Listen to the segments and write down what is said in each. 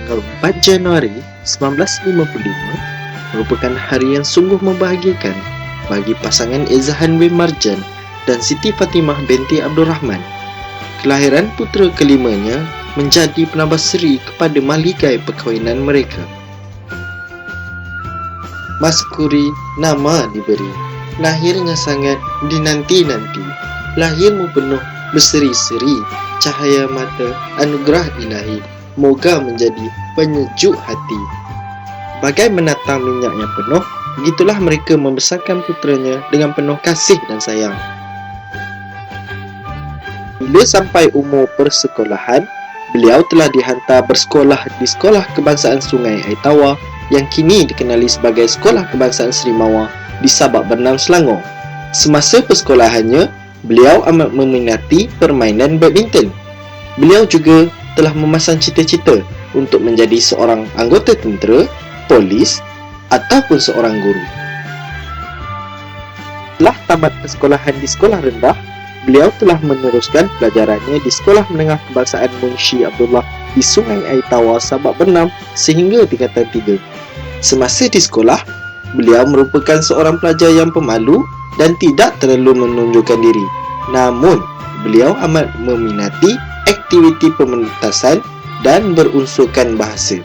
tanggal 4 Januari 1955 merupakan hari yang sungguh membahagiakan bagi pasangan Ezahan bin Marjan dan Siti Fatimah binti Abdul Rahman. Kelahiran putera kelimanya menjadi penambah seri kepada mahligai perkahwinan mereka. Maskuri nama diberi, lahirnya sangat dinanti-nanti. Lahirmu penuh berseri-seri, cahaya mata anugerah ilahi, moga menjadi penyejuk hati. Bagai menatang minyak yang penuh, begitulah mereka membesarkan puteranya dengan penuh kasih dan sayang. Bila sampai umur persekolahan, beliau telah dihantar bersekolah di Sekolah Kebangsaan Sungai Aitawa yang kini dikenali sebagai Sekolah Kebangsaan Seri Mawar di Sabak Bernam, Selangor. Semasa persekolahannya, beliau amat meminati permainan badminton. Beliau juga telah memasang cita-cita untuk menjadi seorang anggota tentera, polis ataupun seorang guru. Setelah tamat persekolahan di sekolah rendah, beliau telah meneruskan pelajarannya di Sekolah Menengah Kebangsaan Munshi Abdullah di Sungai Aitawa, Sabak Bernam sehingga tingkatan 3. Semasa di sekolah, beliau merupakan seorang pelajar yang pemalu dan tidak terlalu menunjukkan diri. Namun, beliau amat meminati aktiviti pementasan dan berunsurkan bahasa.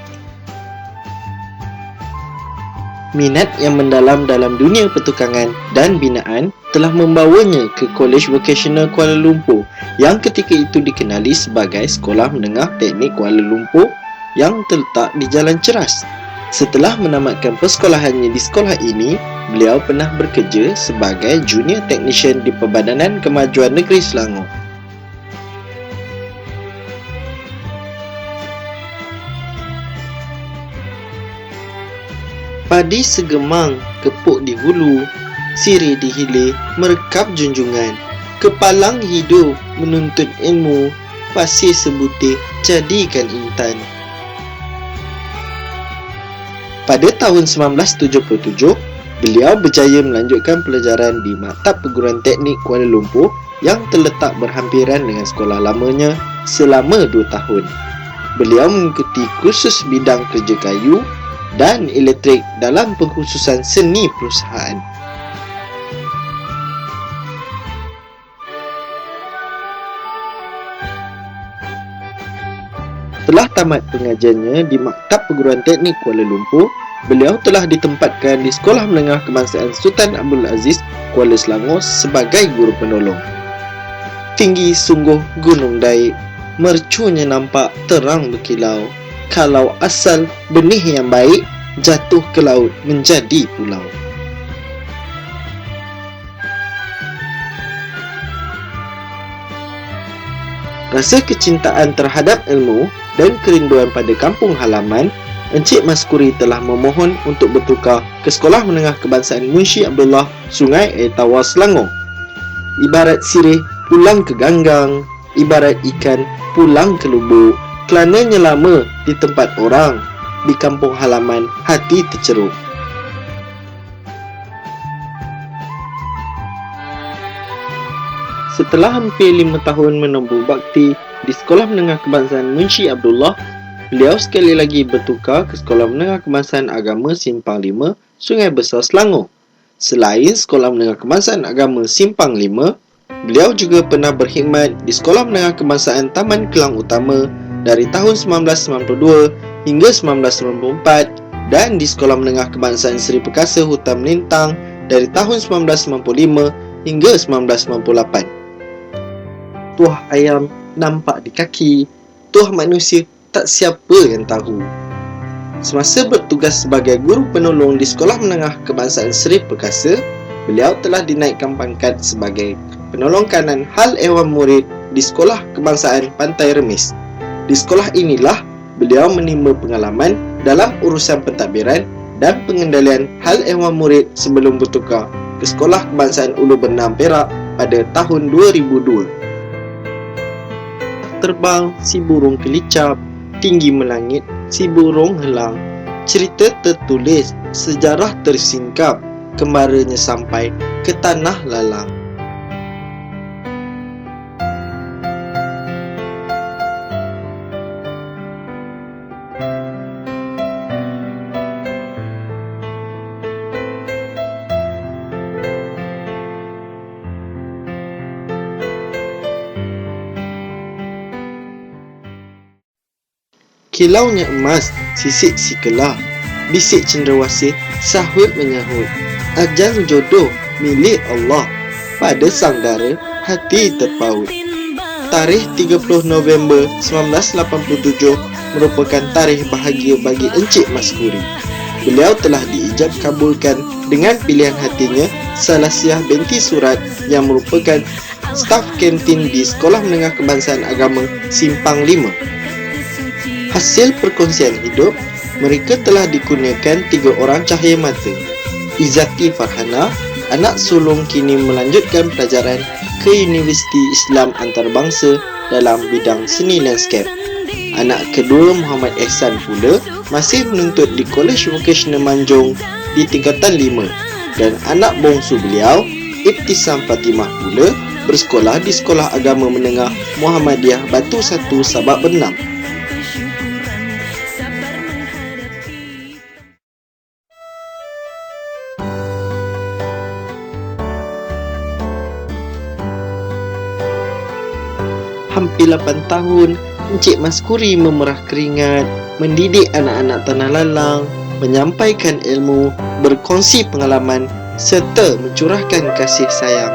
Minat yang mendalam dalam dunia pertukangan dan binaan telah membawanya ke Kolej Vocational Kuala Lumpur yang ketika itu dikenali sebagai Sekolah Menengah Teknik Kuala Lumpur yang terletak di Jalan Ceras. Setelah menamatkan persekolahannya di sekolah ini, beliau pernah bekerja sebagai junior technician di Perbadanan Kemajuan Negeri Selangor. Padi segemang, kepuk di hulu, sirih di hilir, merekap junjungan. Kepalang hidup, menuntut ilmu, pasir sebutir, jadikan intan. Pada tahun 1977, beliau berjaya melanjutkan pelajaran di Maktab Perguruan Teknik Kuala Lumpur yang terletak berhampiran dengan sekolah lamanya selama 2 tahun. Beliau mengikuti kursus bidang kerja kayu dan elektrik dalam pengkhususan seni perusahaan. Setelah tamat pengajiannya di Maktab Perguruan Teknik Kuala Lumpur, beliau telah ditempatkan di Sekolah Menengah Kebangsaan Sultan Abdul Aziz, Kuala Selangor sebagai guru penolong. Tinggi sungguh gunung Daik, mercunya nampak terang berkilau. Kalau asal benih yang baik, jatuh ke laut menjadi pulau. Rasa kecintaan terhadap ilmu dan kerinduan pada kampung halaman, Encik Maskuri telah memohon untuk bertukar ke Sekolah Menengah Kebangsaan Munshi Abdullah, Sungai Aitawa, Selangor. Ibarat sirih pulang ke ganggang, ibarat ikan pulang ke lubuk, kelananya lama di tempat orang, di kampung halaman hati terceruk. Setelah hampir 5 tahun menempuh bakti di Sekolah Menengah Kebangsaan Munshi Abdullah, beliau sekali lagi bertukar ke Sekolah Menengah Kebangsaan Agama Simpang 5, Sungai Besar, Selangor. Selain Sekolah Menengah Kebangsaan Agama Simpang 5, beliau juga pernah berkhidmat di Sekolah Menengah Kebangsaan Taman Kelang Utama dari tahun 1992 hingga 1994 dan di Sekolah Menengah Kebangsaan Seri Perkasa Hutan Melintang dari tahun 1995 hingga 1998. Tuah ayam nampak di kaki, tuah manusia tak siapa yang tahu. Semasa bertugas sebagai guru penolong di Sekolah Menengah Kebangsaan Seri Perkasa, beliau telah dinaikkan pangkat sebagai penolong kanan hal ehwal murid di Sekolah Kebangsaan Pantai Remis. Di sekolah inilah beliau menimba pengalaman dalam urusan pentadbiran dan pengendalian hal ehwal murid sebelum bertukar ke Sekolah Kebangsaan Ulu Bernam, Perak pada tahun 2002. Terbang si burung kelicap, tinggi melangit si burung helang. Cerita tertulis, sejarah tersingkap, kembaranya sampai ke tanah lalang. kilaunya emas, sisik si kelah. Bisik cendrawasih, sahut menyahut. Ajal jodoh milik Allah. Pada sang dara, hati terpaut. Tarikh 30 November 1987 merupakan tarikh bahagia bagi Encik Maskuri. Beliau telah diijab kabulkan dengan pilihan hatinya Salasiah binti Surat yang merupakan staf kantin di Sekolah Menengah Kebangsaan Agama Simpang 5. Hasil perkongsian hidup, mereka telah dikurniakan 3 orang cahaya mata. Izzati Farhana, anak sulung, kini melanjutkan pelajaran ke Universiti Islam Antarabangsa dalam bidang seni landscape. Anak kedua Muhammad Ehsan pula masih menuntut di Kolej Vocasional Manjung di tingkatan 5, dan anak bongsu beliau Ibtisam Fatimah pula bersekolah di Sekolah Agama Menengah Muhammadiyah Batu 1 Sabak Bernam. Hampir 8 tahun, Encik Maskuri memerah keringat, mendidik anak-anak Tanah Lalang, menyampaikan ilmu, berkongsi pengalaman serta mencurahkan kasih sayang.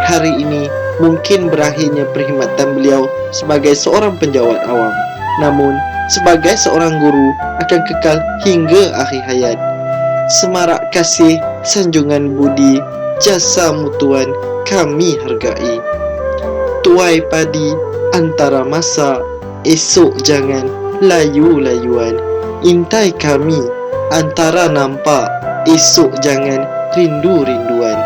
Hari ini mungkin berakhirnya perkhidmatan beliau sebagai seorang penjawat awam. Namun, sebagai seorang guru akan kekal hingga akhir hayat. Semarak kasih, sanjungan budi, jasa mutuan kami hargai. Tuai padi antara masa, esok jangan layu-layuan. Intai kami antara nampak, esok jangan rindu-rinduan.